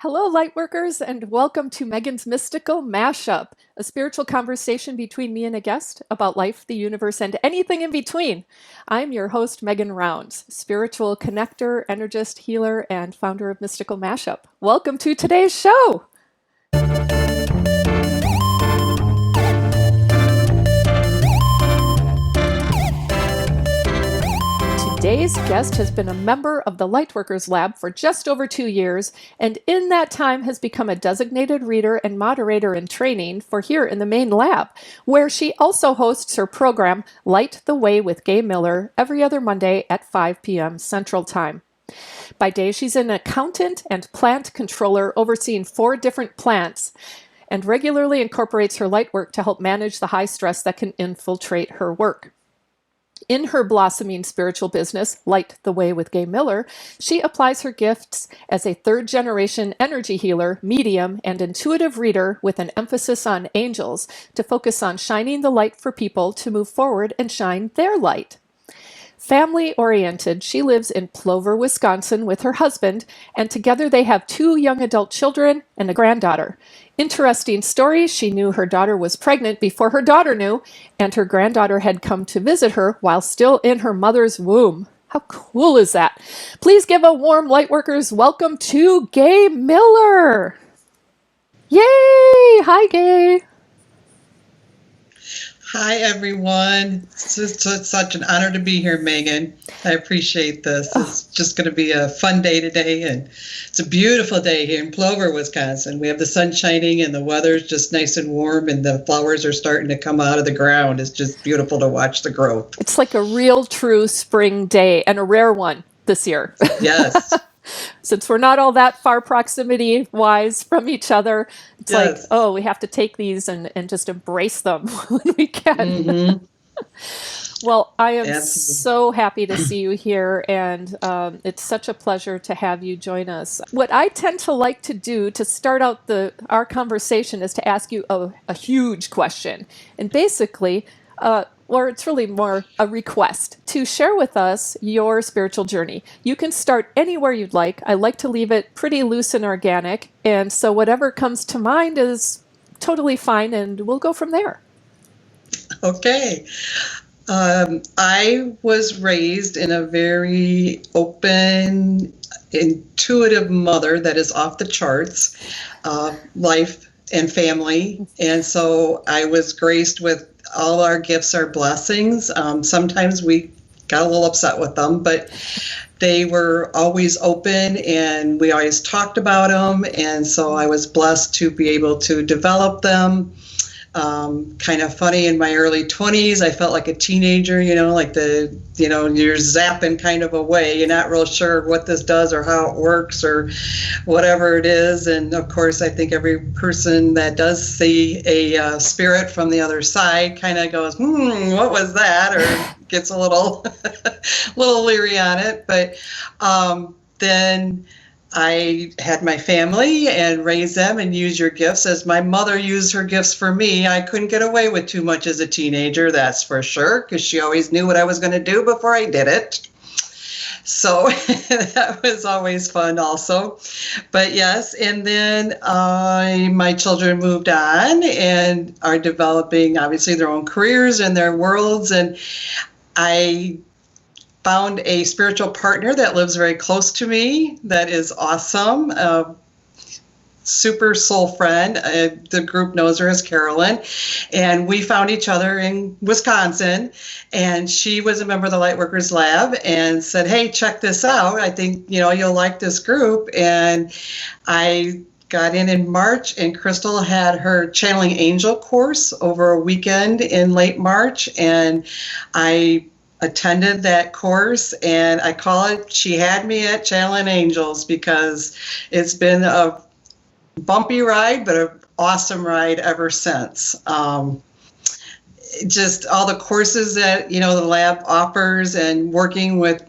Hello, Lightworkers, and welcome to Megan's Mystical Mashup, a spiritual conversation between me and a guest about life, the universe, and anything in between. I'm your host, Megan Rounds, spiritual connector, energist, healer, and founder of Mystical Mashup. Welcome to today's show. Today's guest has been a member of the Lightworkers Lab for just over 2 years, and in that time has become a designated reader and moderator in training for here in the main lab, where she also hosts her program, Light the Way with Gaye Miller, every other Monday at 5 p.m. Central Time. By day, she's an accountant and plant controller overseeing 4 different plants, and regularly incorporates her light work to help manage the high stress that can infiltrate her work. In her blossoming spiritual business, Light the Way with Gaye Miller, she applies her gifts as a third-generation energy healer, medium, and intuitive reader with an emphasis on angels to focus on shining the light for people to move forward and shine their light. Family-oriented, she lives in Plover, Wisconsin with her husband, and together they have 2 young adult children and a granddaughter. Interesting story, she knew her daughter was pregnant before her daughter knew, and her granddaughter had come to visit her while still in her mother's womb. How cool is that? Please give a warm Lightworkers welcome to Gaye Miller. Yay! Hi, Gaye. Hi, everyone. It's just such an honor to be here, Megan. I appreciate this. It's just going to be a fun day today, and it's a beautiful day here in Plover, Wisconsin. We have the sun shining, and the weather's just nice and warm, and the flowers are starting to come out of the ground. It's just beautiful to watch the growth. It's like a real, true spring day, and a rare one this year. Yes. Since we're not all that far proximity-wise from each other, it's like, oh, we have to take these and just embrace them when we can. Mm-hmm. Well, I am so happy to see you here, and it's such a pleasure to have you join us. What I tend to like to do to start out our conversation is to ask you a huge question. And basically, or it's really more a request to share with us your spiritual journey. You can start anywhere you'd like. I like to leave it pretty loose and organic. And so whatever comes to mind is totally fine, and we'll go from there. Okay. I was raised in a very open, intuitive mother that is off the charts, life and family. And so I was graced with all our gifts are blessings. Sometimes we got a little upset with them, but they were always open and we always talked about them. And so I was blessed to be able to develop them. Kind of funny, in my early 20s, I felt like a teenager, like you're zapping kind of away. You're not real sure what this does or how it works or whatever it is. And of course, I think every person that does see a spirit from the other side kind of goes, what was that? Or gets a little leery on it. But then I had my family and raised them and used your gifts as my mother used her gifts for me. I couldn't get away with too much as a teenager, that's for sure, because she always knew what I was going to do before I did it. So that was always fun also. But yes, and then my children moved on and are developing, obviously, their own careers and their worlds. And I found a spiritual partner that lives very close to me. That is awesome. Super soul friend. The group knows her as Carolyn. And we found each other in Wisconsin. And she was a member of the Lightworkers Lab and said, hey, check this out. I think, you'll like this group. And I got in March, and Crystal had her Channeling Angel course over a weekend in late March. And I attended that course, and I call it, she had me at Channeling Angels, because it's been a bumpy ride, but an awesome ride ever since. Just all the courses that, the lab offers, and working with,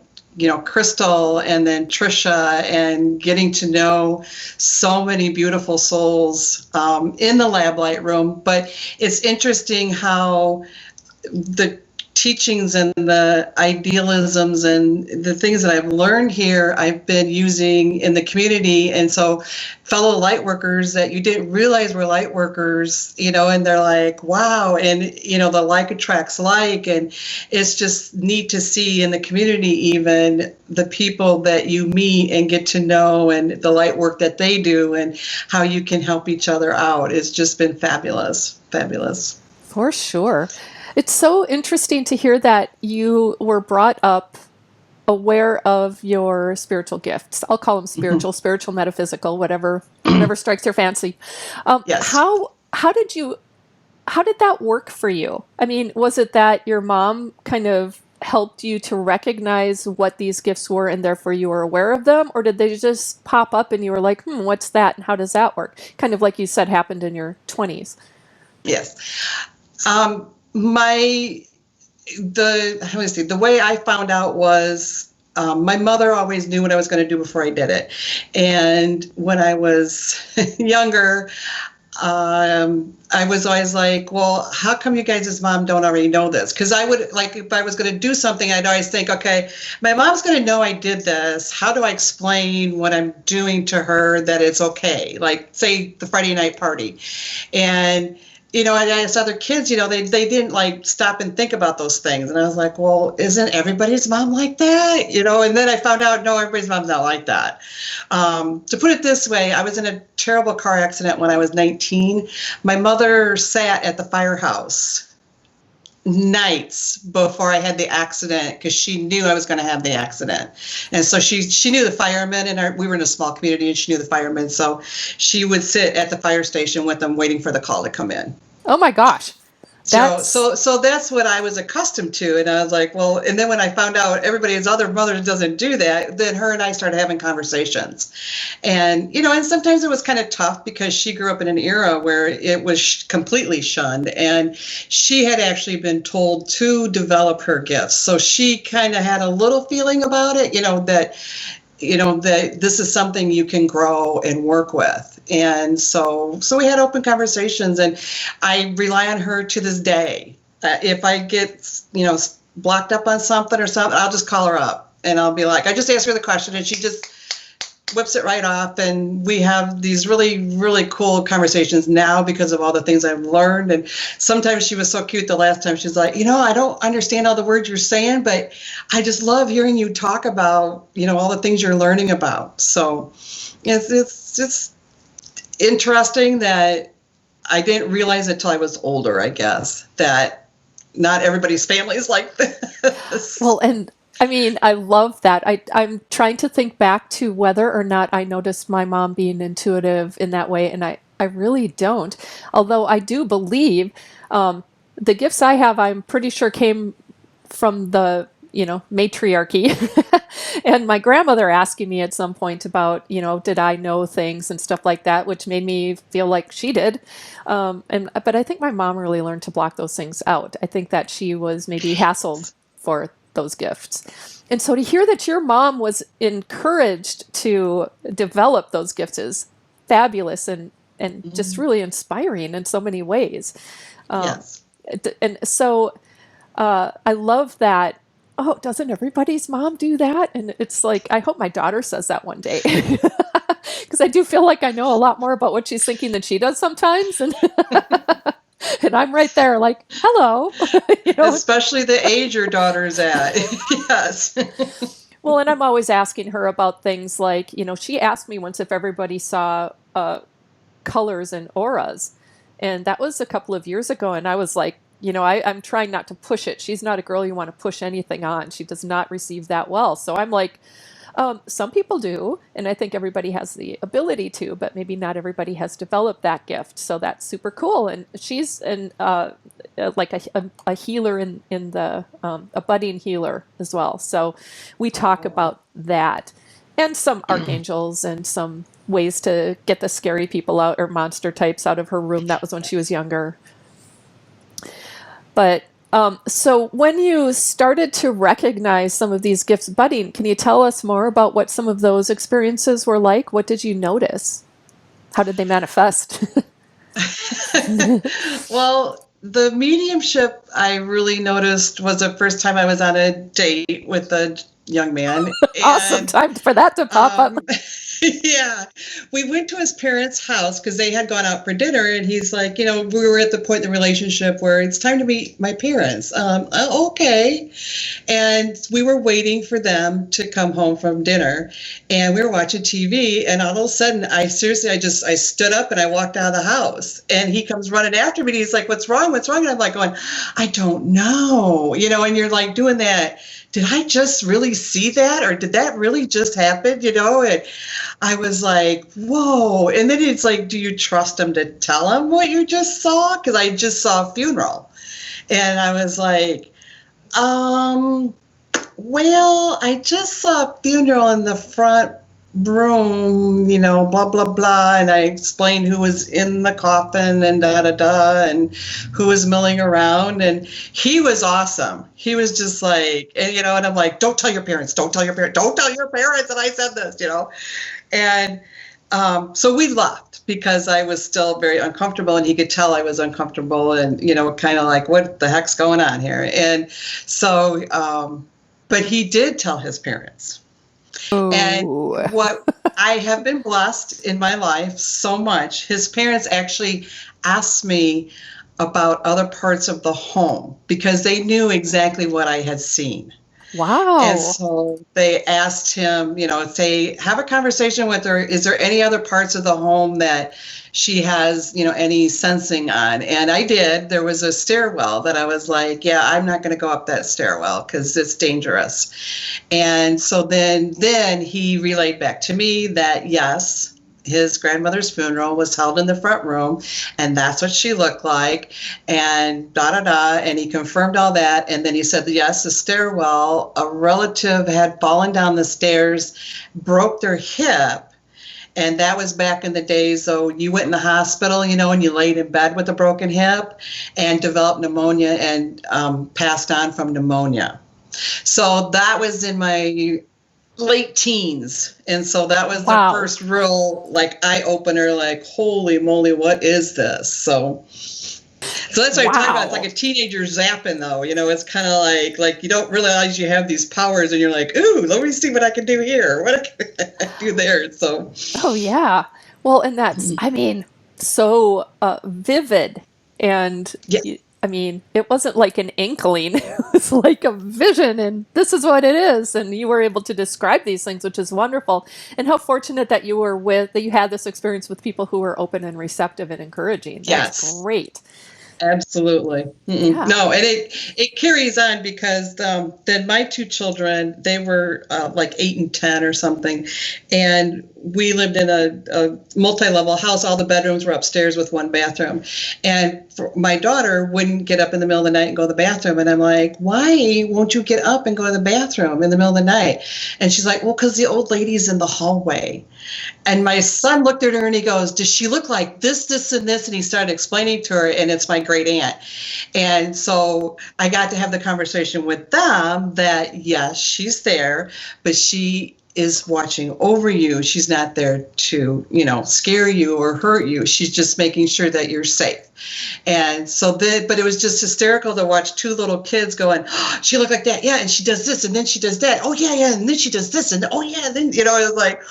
Crystal and then Trisha, and getting to know so many beautiful souls in the lab light room. But it's interesting how the teachings and the idealisms and the things that I've learned here, I've been using in the community. And so fellow light workers that you didn't realize were light workers, and they're like, wow. And, the like attracts like, and it's just neat to see in the community, even the people that you meet and get to know and the light work that they do and how you can help each other out. It's just been fabulous. Fabulous. For sure. It's so interesting to hear that you were brought up aware of your spiritual gifts. I'll call them spiritual, metaphysical, whatever strikes your fancy. Yes. How did that work for you? I mean, was it that your mom kind of helped you to recognize what these gifts were and therefore you were aware of them? Or did they just pop up and you were like, what's that? And how does that work? Kind of like you said, happened in your 20s. Yes. The way I found out was my mother always knew what I was going to do before I did it. And when I was younger, I was always like, well, how come you guys' mom don't already know this? Because I would, like, if I was going to do something, I'd always think, okay, my mom's going to know I did this. How do I explain what I'm doing to her that it's okay? Like, say, the Friday night party. And and as other kids, they didn't like stop and think about those things. And I was like, well, isn't everybody's mom like that? And then I found out, no, everybody's mom's not like that. To put it this way, I was in a terrible car accident when I was 19. My mother sat at the firehouse nights before I had the accident because she knew I was going to have the accident. And so she knew the firemen, and we were in a small community, and she knew the firemen. So she would sit at the fire station with them waiting for the call to come in. Oh my gosh. So that's what I was accustomed to. And I was like, well, and then when I found out everybody's other mother doesn't do that, then her and I started having conversations. And, and sometimes it was kind of tough because she grew up in an era where it was completely shunned. And she had actually been told to develop her gifts. So she kind of had a little feeling about it, that this is something you can grow and work with. And so we had open conversations, and I rely on her to this day. If I get, blocked up on something or something, I'll just call her up and I'll be like, I just ask her the question and she just whips it right off. And we have these really, really cool conversations now because of all the things I've learned. And sometimes she was so cute the last time. She's like, I don't understand all the words you're saying, but I just love hearing you talk about, all the things you're learning about. So it's just interesting that I didn't realize it till I was older, I guess, that not everybody's family is like this. Well, and I mean, I love that. I'm trying to think back to whether or not I noticed my mom being intuitive in that way, and I really don't. Although I do believe the gifts I have, I'm pretty sure came from the, matriarchy. And my grandmother asking me at some point about, did I know things and stuff like that, which made me feel like she did. But I think my mom really learned to block those things out. I think that she was maybe hassled for those gifts. And so to hear that your mom was encouraged to develop those gifts is fabulous and just really inspiring in so many ways. Yes. And so I love that. Oh, doesn't everybody's mom do that? And it's like, I hope my daughter says that one day. Because I do feel like I know a lot more about what she's thinking than she does sometimes. And and I'm right there like, hello. Especially the age your daughter's at. Yes. Well, and I'm always asking her about things like, she asked me once if everybody saw colors and auras. And that was a couple of years ago. And I was like, I'm trying not to push it. She's not a girl you want to push anything on. She does not receive that well. So I'm like, some people do. And I think everybody has the ability to, but maybe not everybody has developed that gift. So that's super cool. And she's like a healer in the, a budding healer as well. So we talk about that and some archangels and some ways to get the scary people out or monster types out of her room. That was when she was younger. But so when you started to recognize some of these gifts budding, can you tell us more about what some of those experiences were like? What did you notice? How did they manifest? Well, the mediumship I really noticed was the first time I was on a date with a young man. Awesome And time for that to pop up. um, yeah, we went to his parents' house because they had gone out for dinner, and he's like, we were at the point in the relationship where it's time to meet my parents. Okay. And we were waiting for them to come home from dinner, and we were watching TV, and all of a sudden, I stood up and I walked out of the house, and he comes running after me, and he's like, "What's wrong? What's wrong?" And I'm like going, "I don't know," and you're like doing that. Did I just really see that, or did that really just happen? And I was like, whoa. And then it's like, do you trust him to tell him what you just saw? Because I just saw a funeral. And I was like, well, I just saw a funeral in the front room, blah, blah, blah. And I explained who was in the coffin and da, da, da, and who was milling around. And he was awesome. He was just like, and I'm like, don't tell your parents, don't tell your parents that I said this, And so we left because I was still very uncomfortable, and he could tell I was uncomfortable, and, kind of like, what the heck's going on here? And so, but he did tell his parents. Ooh. And what I have been blessed in my life so much, his parents actually asked me about other parts of the home because they knew exactly what I had seen. Wow. And so they asked him, say, have a conversation with her. Is there any other parts of the home that she has, any sensing on? And I did. There was a stairwell that I was like, yeah, I'm not going to go up that stairwell because it's dangerous. And so then he relayed back to me that, yes, his grandmother's funeral was held in the front room, and that's what she looked like, and da da da, and he confirmed all that. And then he said, yes, the stairwell, a relative had fallen down the stairs, broke their hip, and that was back in the days. So you went in the hospital, and you laid in bed with a broken hip and developed pneumonia and passed on from pneumonia. So that was in my late teens, and so that was the first real eye opener, like, holy moly, what is this? So that's what I talk about. It's like a teenager zapping, though. It's kind of like you don't realize you have these powers, and you're like, ooh, let me see what I can do here, what I can do there. So yeah, well, and that's so vivid, and yeah. It wasn't like an inkling. It was like a vision, and this is what it is. And you were able to describe these things, which is wonderful. And how fortunate that you had this experience with people who were open and receptive and encouraging. That's great. Absolutely. Yeah. No, and it carries on because then my two children, they were like 8 and 10 or something, and we lived in a multi-level house. All the bedrooms were upstairs with one bathroom, and my daughter wouldn't get up in the middle of the night and go to the bathroom, and I'm like, why won't you get up and go to the bathroom in the middle of the night? And she's like, well, because the old lady's in the hallway. And my son looked at her and he goes, does she look like this, this, and this? And he started explaining to her, and it's my great aunt. And so I got to have the conversation with them that, yes, she's there, but she is watching over you. She's not there to, scare you or hurt you. She's just making sure that you're safe. And so but it was just hysterical to watch two little kids going, oh, she looked like that. Yeah. And she does this, and then she does that. Oh yeah. Yeah. And then she does this. And oh yeah. And then, it was like,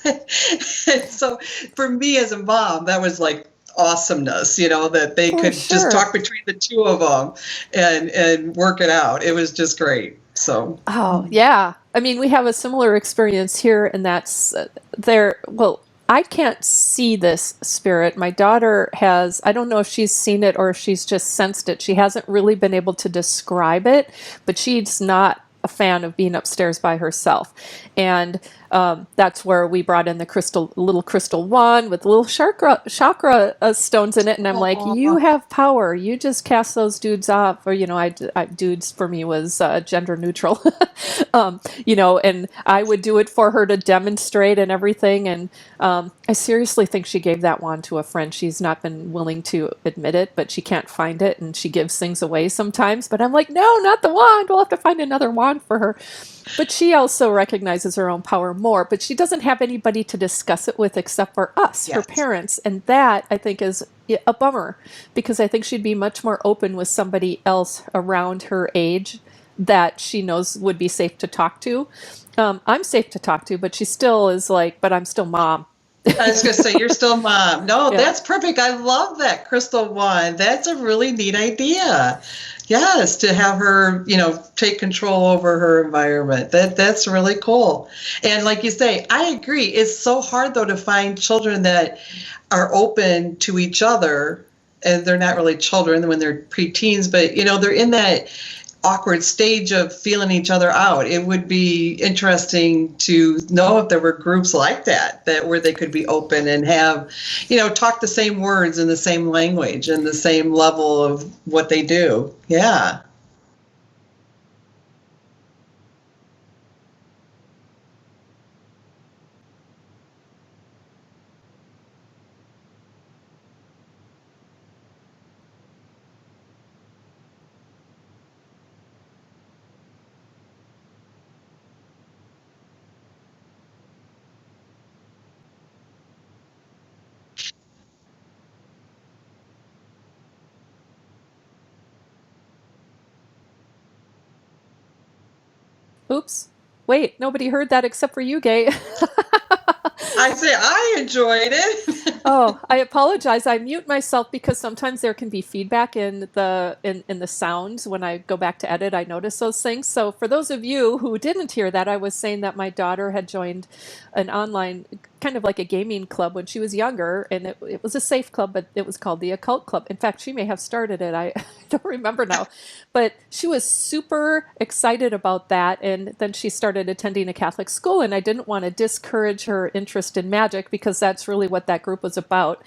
and so for me as a mom, that was like awesomeness, that they could just talk between the two of them and work it out. It was just great. So. Oh, yeah. We have a similar experience here, and that's I can't see this spirit. My daughter has, I don't know if she's seen it or if she's just sensed it. She hasn't really been able to describe it, but she's not a fan of being upstairs by herself. And that's where we brought in the little crystal wand with little chakra stones in it. And I'm like, you have power. You just cast those dudes off. Or, dudes for me was gender neutral. And I would do it for her to demonstrate and everything. And I seriously think she gave that wand to a friend. She's not been willing to admit it, but she can't find it. And she gives things away sometimes. But I'm like, no, not the wand. We'll have to find another wand for her. But she also recognizes her own power more, but she doesn't have anybody to discuss it with except for us, her Yes. parents. And that, I think, is a bummer, because I think she'd be much more open with somebody else around her age that she knows would be safe to talk to. I'm safe to talk to, but she still is like, but I'm still mom. I was going to say, you're still mom. No, Yeah. that's perfect. I love that crystal one. That's a really neat idea. Yes, to have her, take control over her environment. That's really cool. And like you say, I agree. It's so hard, though, to find children that are open to each other. And they're not really children when they're preteens, but, they're in that awkward stage of feeling each other out. It would be interesting to know if there were groups like that where they could be open and have, talk the same words in the same language and the same level of what they do. Yeah. Oops. Wait, nobody heard that except for you, Gaye. I say I enjoyed it. Oh, I apologize. I mute myself because sometimes there can be feedback in the sounds when I go back to edit. I notice those things. So for those of you who didn't hear that, I was saying that my daughter had joined an online kind of like a gaming club when she was younger, and it was a safe club, but it was called the Occult Club. In fact, she may have started it. I don't remember now, but she was super excited about that. And then she started attending a Catholic school, and I didn't want to discourage her interest in magic because that's really what that group was about.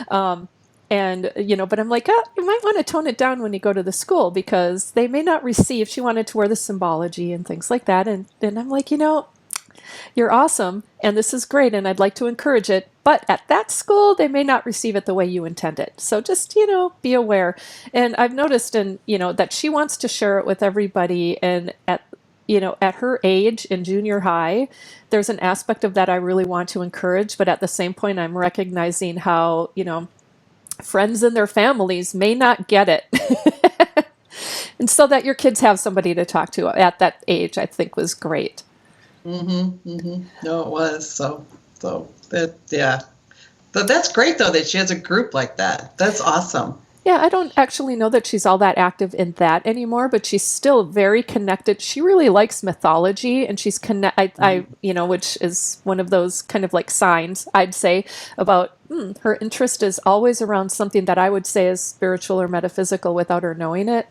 But I'm like, you might want to tone it down when you go to the school because they may not receive. She wanted to wear the symbology and things like that. And I'm like, you're awesome and this is great and I'd like to encourage it, but at that school they may not receive it the way you intend it, so just be aware. And I've noticed that she wants to share it with everybody, and at her age in junior high there's an aspect of that I really want to encourage, but at the same point I'm recognizing how friends and their families may not get it. And so that your kids have somebody to talk to at that age, I think was great. No, it was. So that, yeah. But that's great, though, that she has a group like that. That's awesome. Yeah, I don't actually know that she's all that active in that anymore, but she's still very connected. She really likes mythology, and she's which is one of those kind of like signs, I'd say, about her interest is always around something that I would say is spiritual or metaphysical without her knowing it.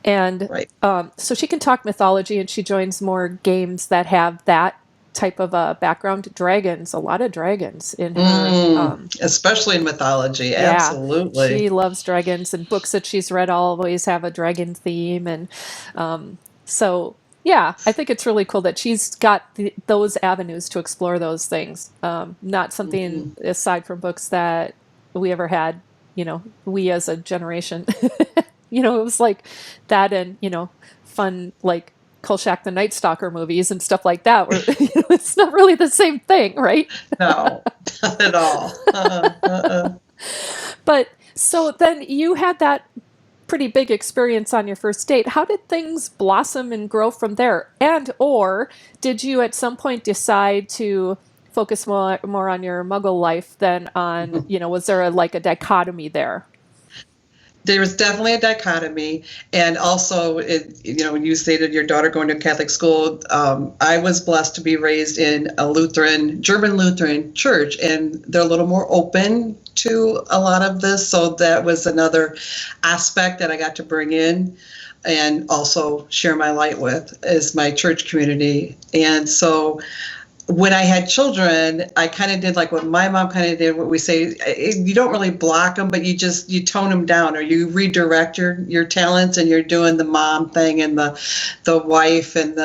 And Right. So she can talk mythology, and she joins more games that have that type of a background. Dragons, a lot of dragons in her. Especially in mythology, Yeah, absolutely. she loves dragons, and books that she's read always have a dragon theme. And so, yeah, I think it's really cool that she's got those avenues to explore those things. Not something aside from books that we ever had, we as a generation. It was like that and, fun, like Kolchak the Night Stalker movies and stuff like that, where it's not really the same thing, right? No, not at all. But so then you had that pretty big experience on your first date. How did things blossom and grow from there? And or did you at some point decide to focus more on your Muggle life than on, was there a dichotomy there? There was definitely a dichotomy, and also, when you stated your daughter going to Catholic school, I was blessed to be raised in a German Lutheran church, and they're a little more open to a lot of this, so that was another aspect that I got to bring in and also share my light with, is my church community. And so when I had children, I kind of did like what my mom kind of did, what we say, you don't really block them, but you tone them down, or you redirect your talents, and you're doing the mom thing and the wife and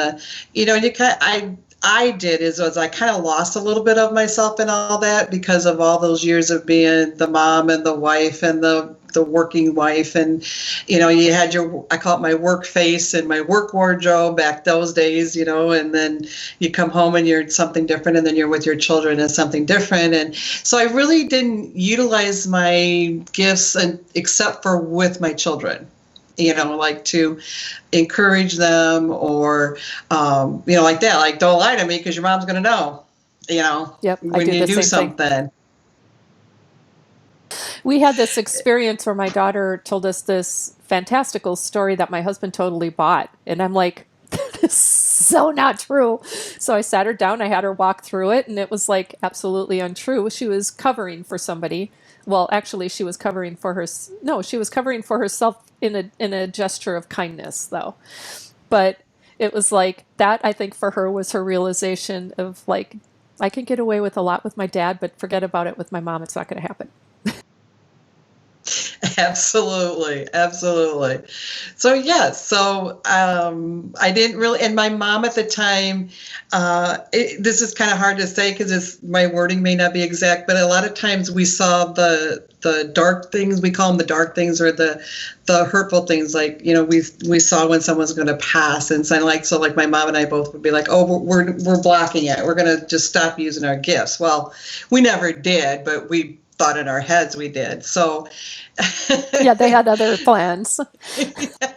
I did was I kind of lost a little bit of myself and all that because of all those years of being the mom and the wife and the working wife. And, you had I call it my work face and my work wardrobe back those days, and then you come home and you're something different, and then you're with your children and something different. And so I really didn't utilize my gifts except for with my children. Like to encourage them or, like that, like don't lie to me because your mom's going to know, Yep, when you do something. We had this experience where my daughter told us this fantastical story that my husband totally bought. And I'm like, that is so not true. So I sat her down, I had her walk through it, and it was like absolutely untrue. She was covering for somebody. Well, actually, she was covering for she was covering for herself in a gesture of kindness, though. But it was like that, I think, for her was her realization of like, I can get away with a lot with my dad, but forget about it with my mom. It's not going to happen. Absolutely. So I didn't really, and my mom at the time, this is kind of hard to say because my wording may not be exact, but a lot of times we saw the dark things, we call them the dark things, or the hurtful things, like, we saw when someone's going to pass, and so like my mom and I both would be like, oh, we're blocking it, we're going to just stop using our gifts. Well, we never did, but we thought in our heads we did. So yeah, they had other plans. Yeah.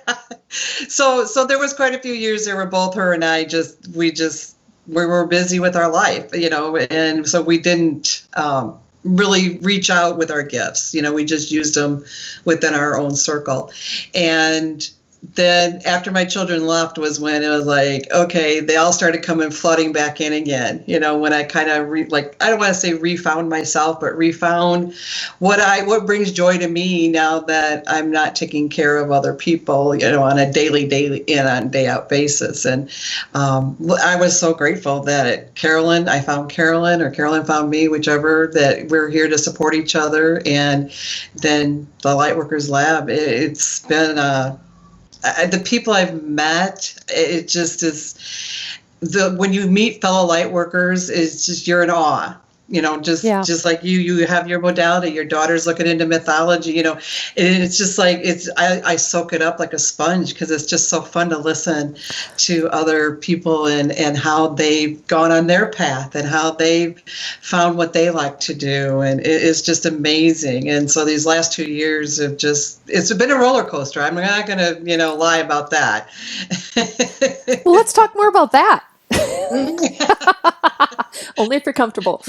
So there was quite a few years there where both her and I we were busy with our life, and so we didn't really reach out with our gifts. We just used them within our own circle. And then after my children left was when it was like, okay, they all started coming flooding back in again. When I kind of I don't want to say refound myself, but refound what brings joy to me now that I'm not taking care of other people, on a daily in on day out basis. And I was so grateful that I found Carolyn, or Carolyn found me, whichever, that we're here to support each other. And then the Lightworkers Lab, it's been the people I've met, it just is when you meet fellow light workers, it's just, you're in awe. Just like you have your modality, your daughter's looking into mythology, and it's just like, I soak it up like a sponge because it's just so fun to listen to other people and how they've gone on their path and how they've found what they like to do. And it's just amazing. And so these last 2 years it's been a roller coaster. I'm not going to, lie about that. Well, let's talk more about that. Only if you're comfortable.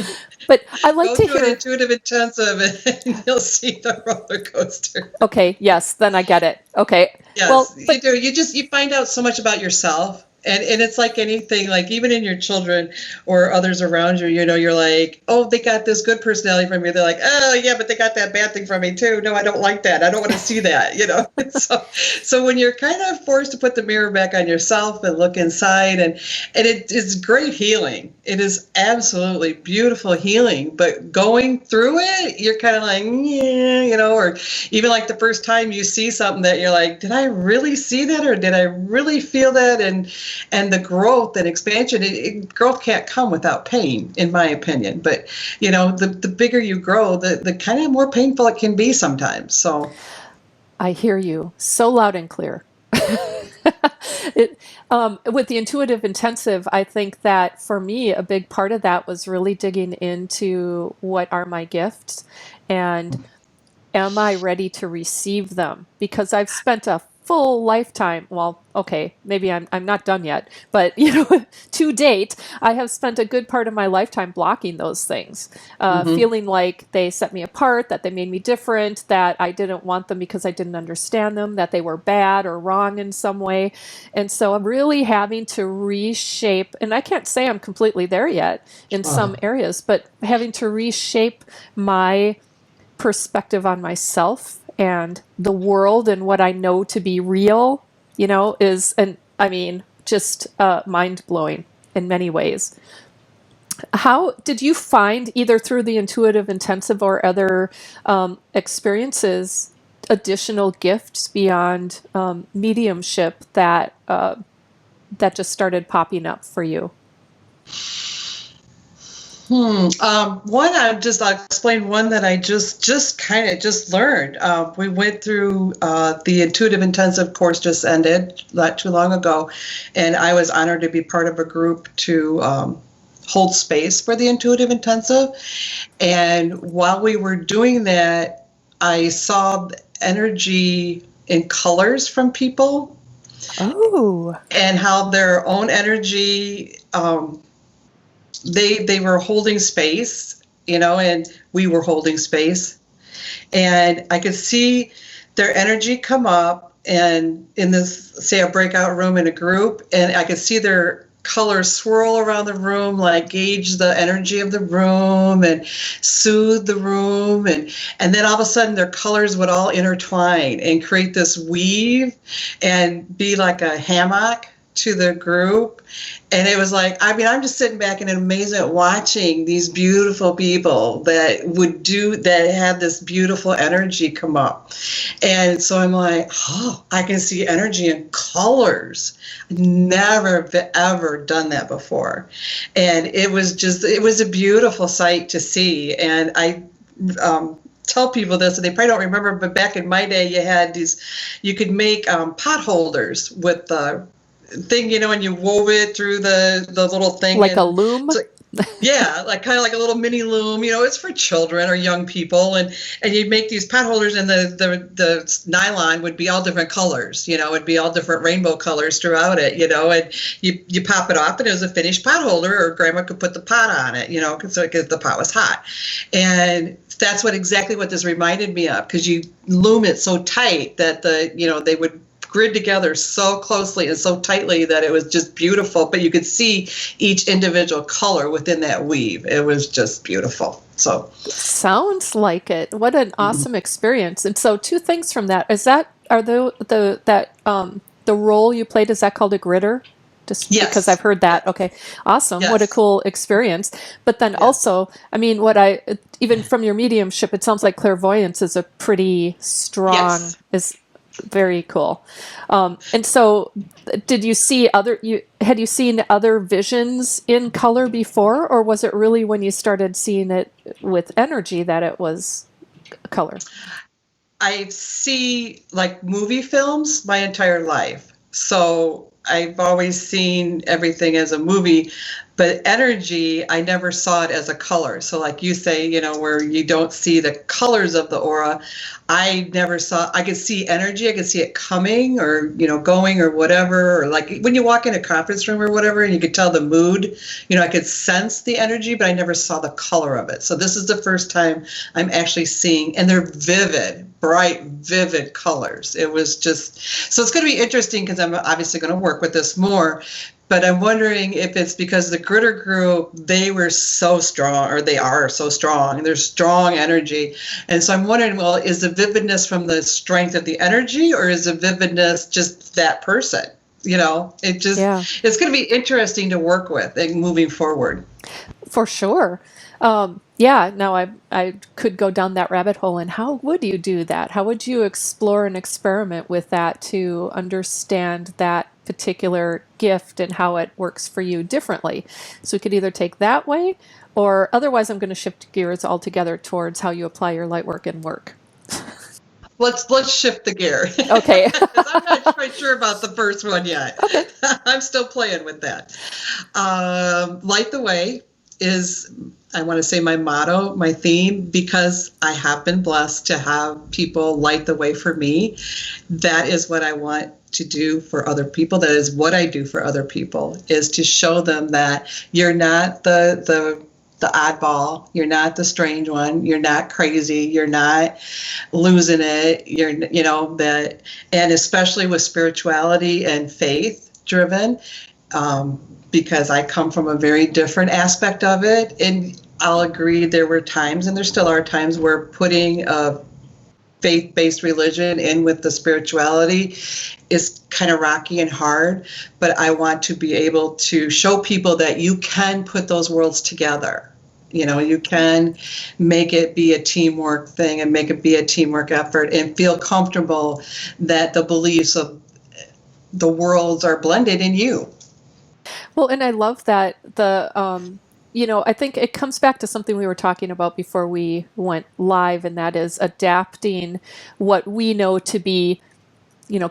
But I like to hear intuitive intensive, and you'll see the roller coaster. Okay, yes, then I get it. Okay. Yes, well, you do. You find out so much about yourself. And it's like anything, like even in your children or others around you, you're like, oh, they got this good personality from you. They're like, oh, yeah, but they got that bad thing from me too. No, I don't like that. I don't want to see that, So when you're kind of forced to put the mirror back on yourself and look inside, and it is great healing. It is absolutely beautiful healing. But going through it, you're kind of like, yeah, or even like the first time you see something that you're like, did I really see that, or did I really feel that? And the growth and expansion, growth can't come without pain, in my opinion. But, the bigger you grow, the kind of more painful it can be sometimes. So I hear you so loud and clear. With the intuitive intensive, I think that for me, a big part of that was really digging into what are my gifts and am I ready to receive them? Because I've spent a full lifetime, well, okay, maybe I'm not done yet, but to date, I have spent a good part of my lifetime blocking those things, feeling like they set me apart, that they made me different, that I didn't want them because I didn't understand them, that they were bad or wrong in some way. And so I'm really having to reshape, and I can't say I'm completely there yet in some areas, but having to reshape my perspective on myself and the world and what I know to be real, is, just mind-blowing in many ways. How did you find, either through the intuitive intensive or other experiences, additional gifts beyond mediumship that just started popping up for you? One I'll explain one that I just kind of just learned. We went through the intuitive intensive course just ended not too long ago, and I was honored to be part of a group to hold space for the intuitive intensive. And while we were doing that, I saw energy in colors from people. Oh. And how their own energy. They were holding space, and we were holding space. And I could see their energy come up and in this, say, a breakout room in a group, and I could see their colors swirl around the room, like gauge the energy of the room and soothe the room. And then all of a sudden their colors would all intertwine and create this weave and be like a hammock to the group. And it was like, I'm just sitting back in amazement watching these beautiful people that had this beautiful energy come up. And so I'm like, oh, I can see energy in colors. Never ever done that before. And it was a beautiful sight to see. And I tell people this, and they probably don't remember, but back in my day, you could make pot holders with the thing, and you wove it through the little thing. Like a loom? Yeah, kind of like a little mini loom. It's for children or young people. And you'd make these pot holders, and the nylon would be all different colors. It'd be all different rainbow colors throughout it, and you pop it off, and it was a finished pot holder, or grandma could put the pot on it, because the pot was hot. And that's exactly what this reminded me of, because you loom it so tight that they would grid together so closely and so tightly that it was just beautiful, but you could see each individual color within that weave. It was just beautiful. So sounds like it. What an awesome experience. And so two things from that. The role you played, is that called a gritter? Just yes. Because I've heard that. Okay. Awesome. Yes. What a cool experience. But then also, even from your mediumship, it sounds like clairvoyance is a pretty strong, is very cool. And so had you seen other visions in color before, or was it really when you started seeing it with energy that it was color? I see movie films my entire life. So I've always seen everything as a movie, but energy, I never saw it as a color. So like you say, where you don't see the colors of the aura, I could see energy. I could see it coming or, going or whatever. Or like when you walk in a conference room or whatever, and you could tell the mood, I could sense the energy, but I never saw the color of it. So this is the first time I'm actually seeing, and they're vivid, bright, vivid colors. It was just, so it's going to be interesting because I'm obviously going to work with this more. But I'm wondering if it's because the Gritter group, they were so strong, or they are so strong, and there's strong energy. And so I'm wondering, well, is the vividness from the strength of the energy, or is the vividness just that person? It's going to be interesting to work with and moving forward. For sure. Now I could go down that rabbit hole. And how would you do that? How would you explore and experiment with that to understand that particular gift and how it works for you differently? So we could either take that way, or otherwise I'm going to shift gears altogether towards how you apply your light work and work. Let's shift the gear. Okay. I'm not quite sure about the first one yet. Okay. I'm still playing with that. Light the way is, I want to say, my motto, my theme, because I have been blessed to have people light the way for me. That is what I want to do for other people. That is what I do for other people, is to show them that you're not the oddball, you're not the strange one, you're not crazy, you're not losing it, and especially with spirituality and faith driven, because I come from a very different aspect of it. And I'll agree, there were times, and there still are times, where putting a faith-based religion in with the spirituality is kind of rocky and hard. But I want to be able to show people that you can put those worlds together. You can make it be a teamwork thing and make it be a teamwork effort, and feel comfortable that the beliefs of the worlds are blended in you. Well, and I love that I think it comes back to something we were talking about before we went live, and that is adapting what we know to be,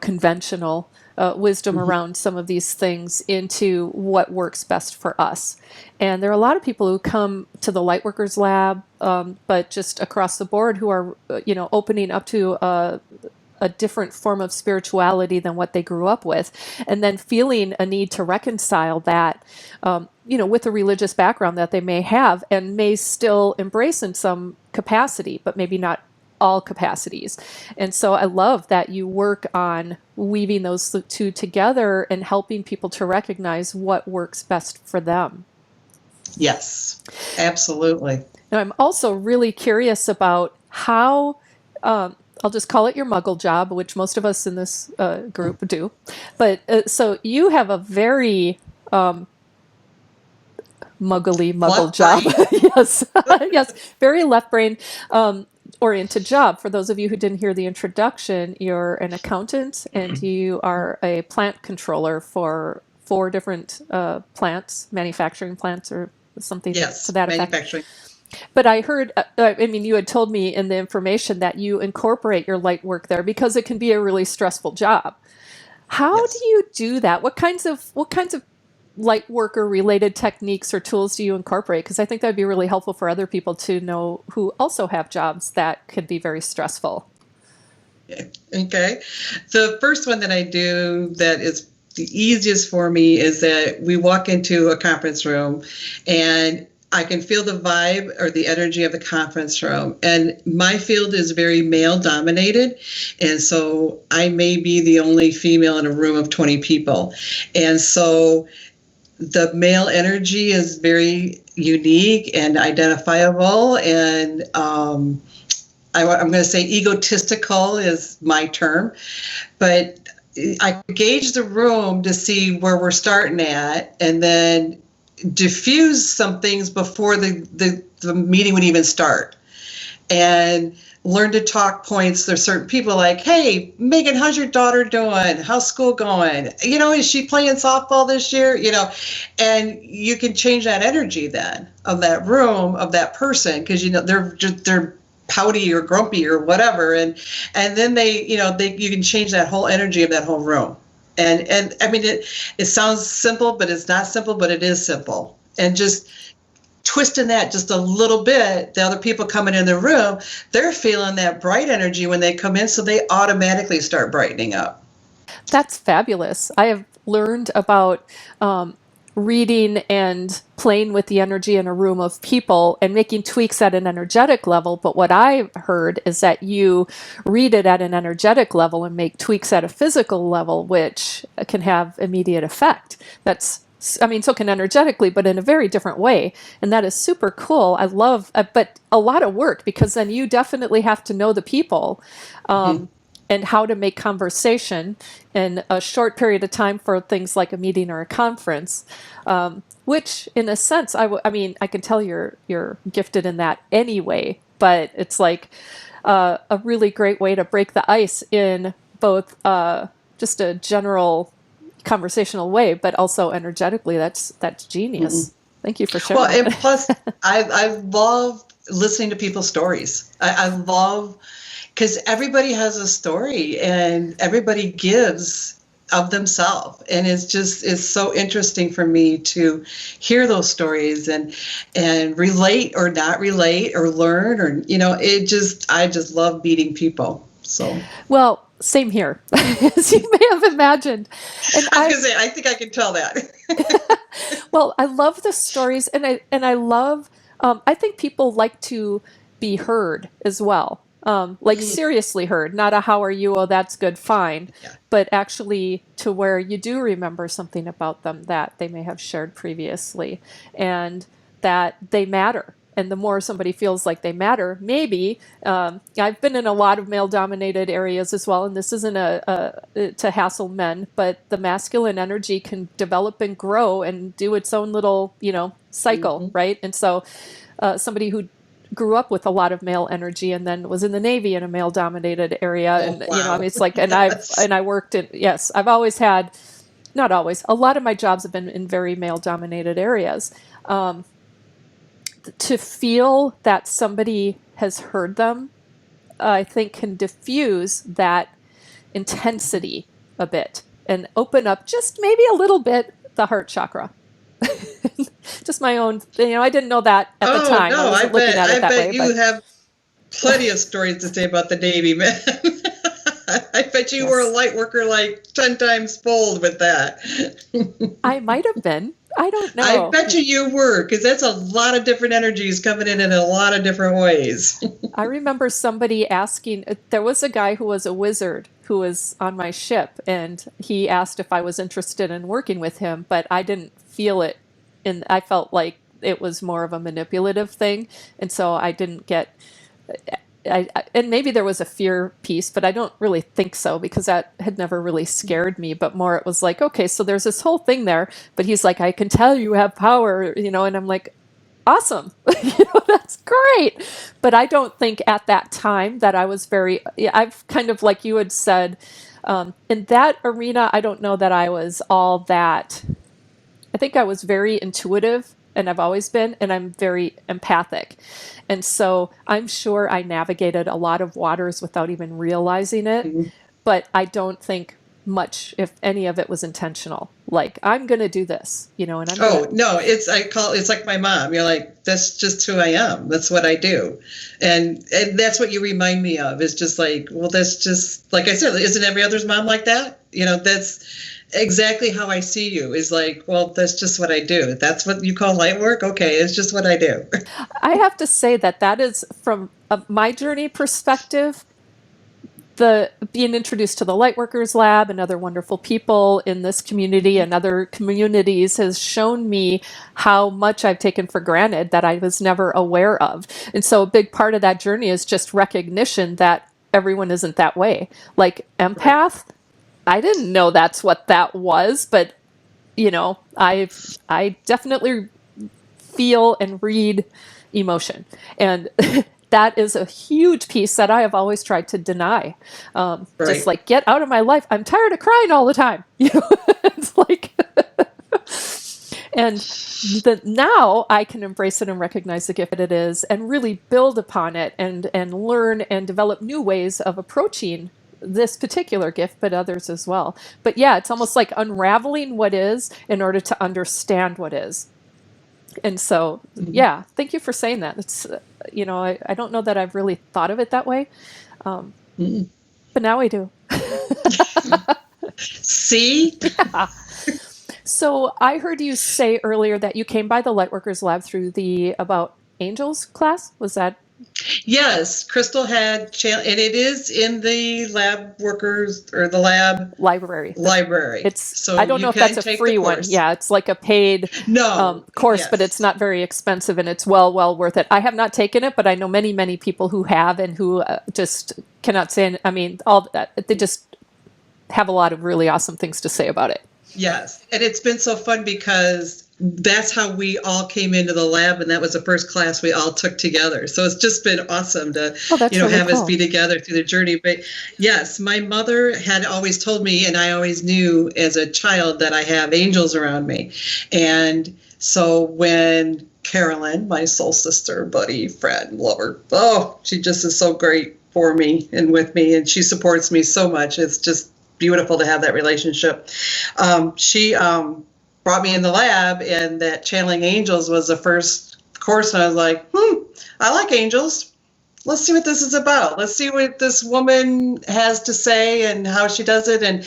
conventional wisdom Mhm. around some of these things into what works best for us. And there are a lot of people who come to the Lightworkers Lab, but just across the board who are, opening up to a different form of spirituality than what they grew up with, and then feeling a need to reconcile that, with a religious background that they may have and may still embrace in some capacity, but maybe not all capacities. And so I love that you work on weaving those two together and helping people to recognize what works best for them. Yes, absolutely. Now, I'm also really curious about how, I'll just call it your muggle job, which most of us in this group do. But so you have a very muggly muggle Left job. brain. Yes, yes, very left brain oriented job. For those of you who didn't hear the introduction, you're an accountant and you are a plant controller for 4 different plants, manufacturing plants or something to Yes, that effect. manufacturing. But I heard, you had told me in the information that you incorporate your light work there because it can be a really stressful job. How do Yes. you do that? What kinds of light worker related techniques or tools do you incorporate? Because I think that would be really helpful for other people to know who also have jobs that could be very stressful. Okay. The first one that I do that is the easiest for me is that we walk into a conference room and I can feel the vibe or the energy of the conference room. And my field is very male dominated. And so I may be the only female in a room of 20 people. And so the male energy is very unique and identifiable. And I'm going to say egotistical is my term. But I gauge the room to see where we're starting at and then diffuse some things before the meeting would even start, and learn to talk points. There's certain people like, hey, Megan, how's your daughter doing? How's school going? Is she playing softball this year? And you can change that energy then of that room, of that person, because they're pouty or grumpy or whatever, and then you can change that whole energy of that whole room. And I mean, it sounds simple, but it's not simple, but it is simple. And just twisting that just a little bit, the other people coming in the room, they're feeling that bright energy when they come in, so they automatically start brightening up. That's fabulous. I have learned about reading and playing with the energy in a room of people and making tweaks at an energetic level. But what I've heard is that you read it at an energetic level and make tweaks at a physical level, which can have immediate effect. So can energetically, but in a very different way. And that is super cool. I love, but a lot of work, because then you definitely have to know the people. And how to make conversation in a short period of time for things like a meeting or a conference, which in a sense, I can tell you're gifted in that anyway, but it's like a really great way to break the ice in both just a general conversational way, but also energetically. That's genius. Thank you for sharing. Well, and plus, I love listening to people's stories. I love, because everybody has a story and everybody gives of themselves, and it's so interesting for me to hear those stories and relate or not relate or learn, or I just love meeting people. So well, same here, as you may have imagined. And I was going to say, I think I can tell that. Well, I love the stories, and I love. I think people like to be heard as well. Seriously heard, not a how are you, oh that's good, fine, but actually to where you do remember something about them that they may have shared previously, and that they matter. And the more somebody feels like they matter, maybe, I've been in a lot of male dominated areas as well, and this isn't to hassle men, but the masculine energy can develop and grow and do its own little, cycle, right? And so somebody who grew up with a lot of male energy and then was in the Navy in a male dominated area, and wow. it's like, and I worked in, yes, I've always had not always. A lot of my jobs have been in very male-dominated areas. To feel that somebody has heard them, I think can diffuse that intensity a bit and open up just maybe a little bit the heart chakra. Just my own, I didn't know that at the Oh time. I no, wasn't looking at it that way. I bet you have plenty of stories to say about the Navy, man. I bet you were a light worker like 10 times fold with that. I might have been. I don't know. I bet you were, because that's a lot of different energies coming in a lot of different ways. I remember somebody asking, there was a guy who was a wizard who was on my ship, and he asked if I was interested in working with him, but I didn't feel it. And I felt like it was more of a manipulative thing. And so I didn't get, and maybe there was a fear piece, but I don't really think so, because that had never really scared me. But more, it was like, okay, so there's this whole thing there, but he's like, I can tell you have power, and I'm like, awesome. That's great. But I don't think at that time that I was I've kind of, like you had said, in that arena, I don't know that I was all that. I think I was very intuitive, and I've always been, and I'm very empathic. And so I'm sure I navigated a lot of waters without even realizing it, Mhm. but I don't think much, if any of it, was intentional. Like, I'm going to do this, and I'm no, it's like my mom. You're like, that's just who I am. That's what I do. And that's what you remind me of, is just like, well, that's just, like I said, isn't every other's mom like that? That's exactly how I see you, is like, well, that's just what I do. That's what you call light work? Okay, it's just what I do. I have to say that is, from my journey perspective, the being introduced to the Lightworkers Lab and other wonderful people in this community and other communities has shown me how much I've taken for granted that I was never aware of. And so a big part of that journey is just recognition that everyone isn't that way. Like empath, I didn't know that's what that was, but I definitely feel and read emotion. And that is a huge piece that I have always tried to deny. Just like, get out of my life. I'm tired of crying all the time. It's like, and now I can embrace it and recognize the gift that it is, and really build upon it, and learn and develop new ways of approaching this particular gift, but others as well. But yeah, it's almost like unraveling what is in order to understand what is. And so, yeah, thank you for saying that. It's, I don't know that I've really thought of it that way, but now I do. See? Yeah. So I heard you say earlier that you came by the Lightworkers Lab through the About Angels class. Was that? Yes, Crystal had, and it is in the lab workers, or the lab library. So I don't know if that's a free one. Yeah, it's like a paid course, yes. But it's not very expensive, and it's well worth it. I have not taken it, but I know many people who have, and who just cannot say. I mean, all that, they just have a lot of really awesome things to say about it. Yes, and it's been so fun because that's how we all came into the lab, and that was the first class we all took together. So it's just been awesome to really have us be together through the journey. But yes, my mother had always told me, and I always knew as a child, that I have angels around me. And so when Carolyn, my soul sister, buddy, friend, lover, she just is so great for me and with me, and she supports me so much. It's just beautiful to have that relationship. She brought me in the lab, and that Channeling Angels was the first course, and I was like, I like angels. Let's see what this is about. Let's see what this woman has to say and how she does it. And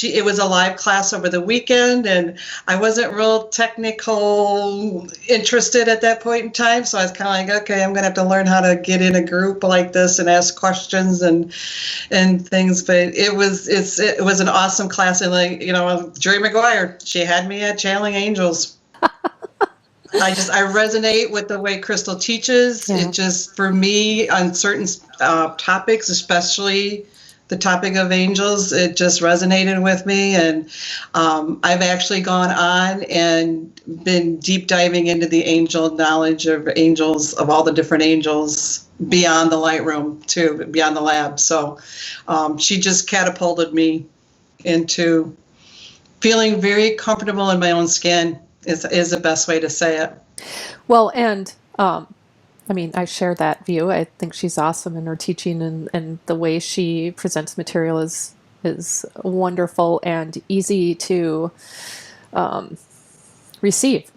it was a live class over the weekend, and I wasn't real technical interested at that point in time. So I was kind of like, okay, I'm going to have to learn how to get in a group like this and ask questions and things. But it was an awesome class. And Jerry Maguire, she had me at Channeling Angels. I resonate with the way Crystal teaches. Yeah. It just, for me, on certain topics, especially the topic of angels, it just resonated with me. And I've actually gone on and been deep diving into the angel knowledge of angels, of all the different angels beyond the light room too, beyond the lab. So she just catapulted me into feeling very comfortable in my own skin is the best way to say it. Well, and I mean, I share that view. I think she's awesome in her teaching, and the way she presents material is wonderful and easy to receive.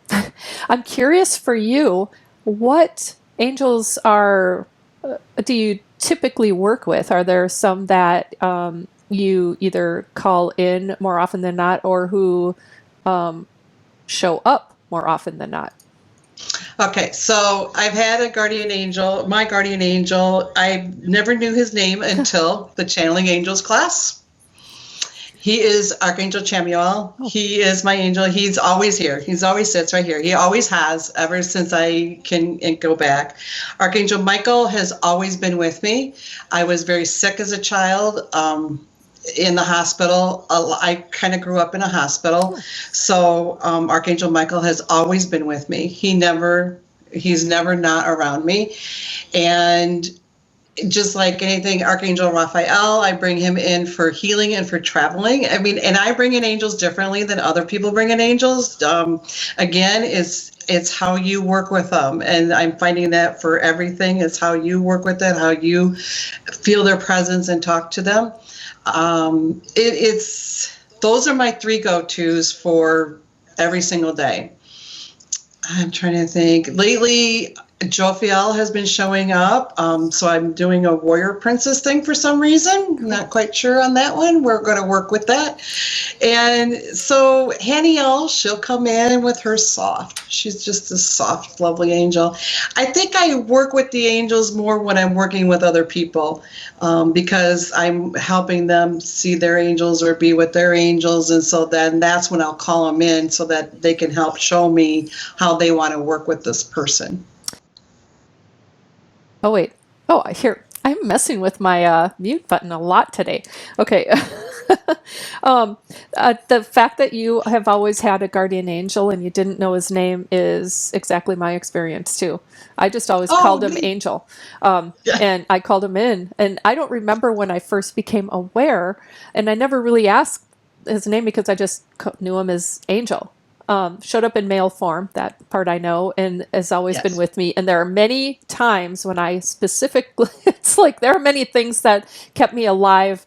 I'm curious for you, what angels do you typically work with? Are there some that you either call in more often than not, or who show up more often than not? Okay, so I've had a guardian angel. My guardian angel, I never knew his name until the Channeling Angels class. He is Archangel Chamuel. He is my angel. He's always here. He's always sits right here. He always has, ever since I can go back. Archangel Michael has always been with me. I was very sick as a child. In the hospital. I kind of grew up in a hospital. So Archangel Michael has always been with me. He's never not around me. And just like anything, Archangel Raphael, I bring him in for healing and for traveling. I mean, and I bring in angels differently than other people bring in angels. Again, it's how you work with them. And I'm finding that for everything, it's how you work with them, how you feel their presence and talk to them. Those are my 3 go-tos for every single day. I'm trying to think. Lately, Jophiel has been showing up, so I'm doing a warrior princess thing for some reason. I'm not quite sure on that one. We're going to work with that. And so Haniel, she'll come in with her soft. She's just a soft, lovely angel. I think I work with the angels more when I'm working with other people, because I'm helping them see their angels or be with their angels. And so then that's when I'll call them in so that they can help show me how they want to work with this person. Oh, wait. Oh, here. I'm messing with my mute button a lot today. Okay. The fact that you have always had a guardian angel and you didn't know his name is exactly my experience too. I just always called him Angel. And I called him in. And I don't remember when I first became aware. And I never really asked his name because I just knew him as Angel. Showed up in male form, that part I know, and has always been with me. And there are many times when I specifically, it's like there are many things that kept me alive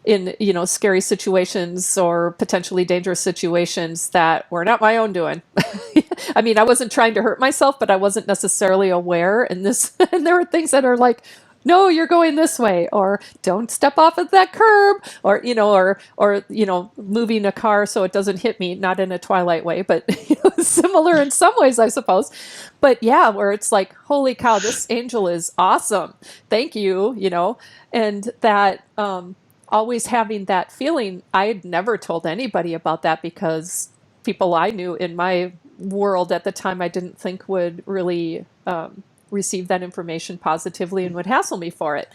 in, scary situations or potentially dangerous situations that were not my own doing. I mean, I wasn't trying to hurt myself, but I wasn't necessarily aware. And there are things that are like, no, you're going this way, or don't step off of that curb, or moving a car so it doesn't hit me, not in a Twilight way, but similar in some ways, I suppose. But yeah, where it's like, holy cow, this angel is awesome. Thank you, and that always having that feeling. I had never told anybody about that because people I knew in my world at the time I didn't think would really receive that information positively and would hassle me for it,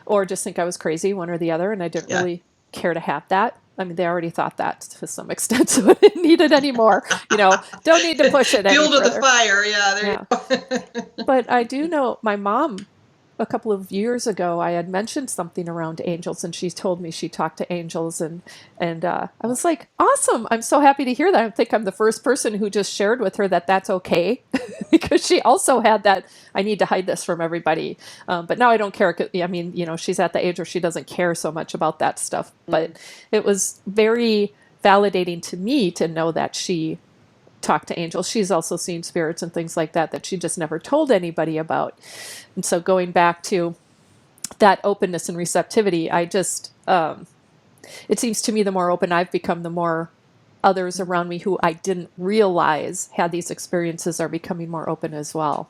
or just think I was crazy, one or the other, and I didn't really care to have that. I mean, they already thought that to some extent, so I didn't need it anymore. Don't need to push it any Fuel to further. the fire, there you go. But I do know my mom, a couple of years ago, I had mentioned something around angels, and she told me she talked to angels, and I was like, awesome! I'm so happy to hear that. I think I'm the first person who just shared with her that that's okay, because she also had that, I need to hide this from everybody. But now I don't care. I mean, she's at the age where she doesn't care so much about that stuff. But it was very validating to me to know that she talk to angels. She's also seen spirits and things like that she just never told anybody about. And so going back to that openness and receptivity, I just, it seems to me the more open I've become, the more others around me who I didn't realize had these experiences are becoming more open as well.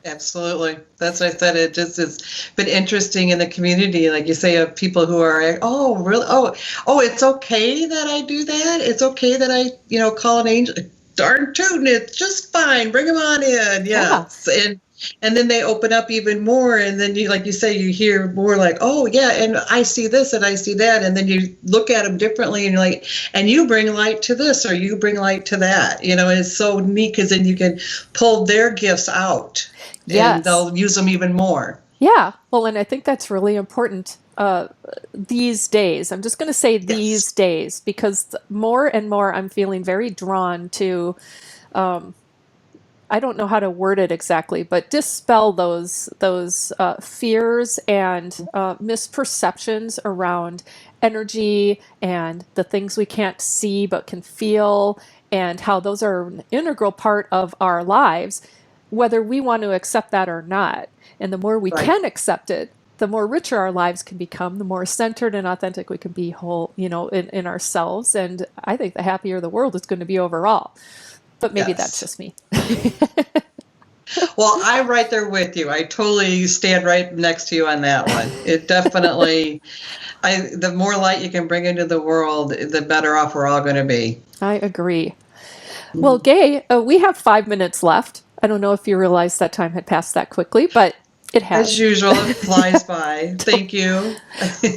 Absolutely. That's what I said. It just has been interesting in the community, like you say, of people who are, oh, really? Oh, it's okay that I do that? It's okay that I, call an angel? Darn tootin', it's just fine. Bring them on in. Yes. Yeah. And then they open up even more. And then you, like you say, you hear more like, oh, yeah, and I see this and I see that. And then you look at them differently and you're like, and you bring light to this or you bring light to that. It's so neat because then you can pull their gifts out. Yes. And they'll use them even more. Yeah, well, and I think that's really important these days. I'm just going to say these Yes. days because more and more I'm feeling very drawn to, I don't know how to word it exactly, but dispel those fears and misperceptions around energy and the things we can't see but can feel, and how those are an integral part of our lives, whether we want to accept that or not. And the more we Right. can accept it, the more richer our lives can become, the more centered and authentic we can be whole, in ourselves. And I think the happier the world is going to be overall. But maybe that's Yes. just me. Well, I'm right there with you. I totally stand right next to you on that one. It definitely, the more light you can bring into the world, the better off we're all going to be. I agree. Well, Gaye, we have 5 minutes left. I don't know if you realized that time had passed that quickly, but it As has. usual, it flies by. Thank you.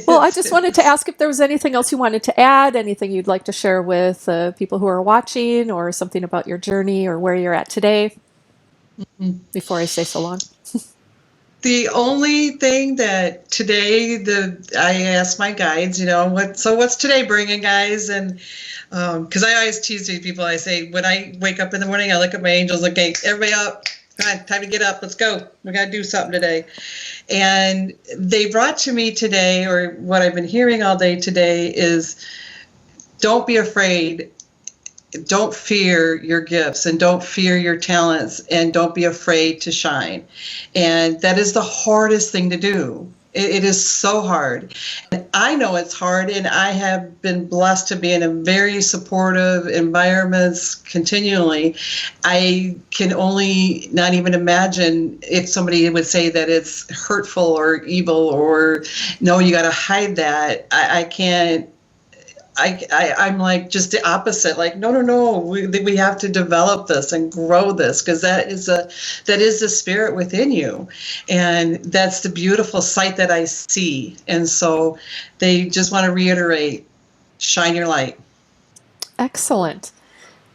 Well, I just wanted to ask if there was anything else you wanted to add, anything you'd like to share with people who are watching, or something about your journey or where you're at today before I say so long. The only thing that today, I ask my guides, what's today bringing, guys? And because I always tease these people, I say, when I wake up in the morning, I look at my angels, okay, everybody up, come on, time to get up, let's go. We got to do something today. And they brought to me today, or what I've been hearing all day today, is don't be afraid. Don't fear your gifts and don't fear your talents and don't be afraid to shine. And that is the hardest thing to do. It is so hard. And I know it's hard, and I have been blessed to be in a very supportive environments continually. I can only not even imagine if somebody would say that it's hurtful or evil or no, you got to hide that. I can't. I'm like just the opposite. Like, no. We have to develop this and grow this because that is the spirit within you, and that's the beautiful sight that I see. And so, they just want to reiterate: shine your light. Excellent.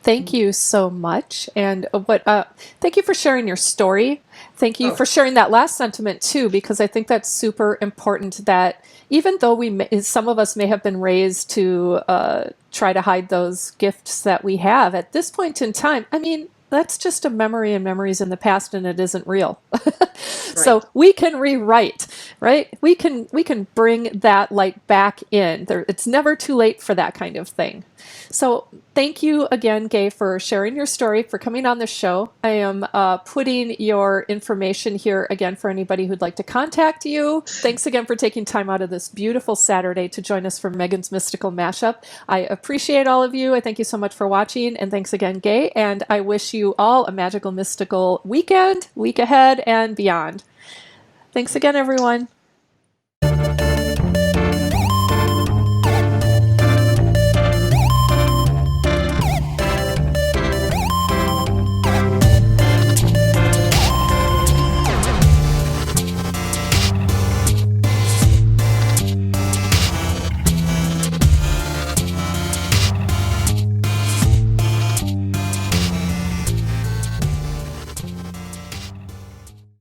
Thank you so much. And thank you for sharing your story. Thank you Oh, for sharing that last sentiment too, because I think that's super important that even though some of us may have been raised to try to hide those gifts that we have at this point in time, I mean, that's just a memory, and memories in the past, and it isn't real. So right. we can rewrite, right? We can bring that light back in. It's never too late for that kind of thing. So thank you again, Gaye, for sharing your story, for coming on the show. I am putting your information here again for anybody who'd like to contact you. Thanks again for taking time out of this beautiful Saturday to join us for Megan's Mystical Mashup. I appreciate all of you. I thank you so much for watching. And thanks again, Gaye. And I wish you all a magical, mystical weekend, week ahead, and beyond. Thanks again, everyone.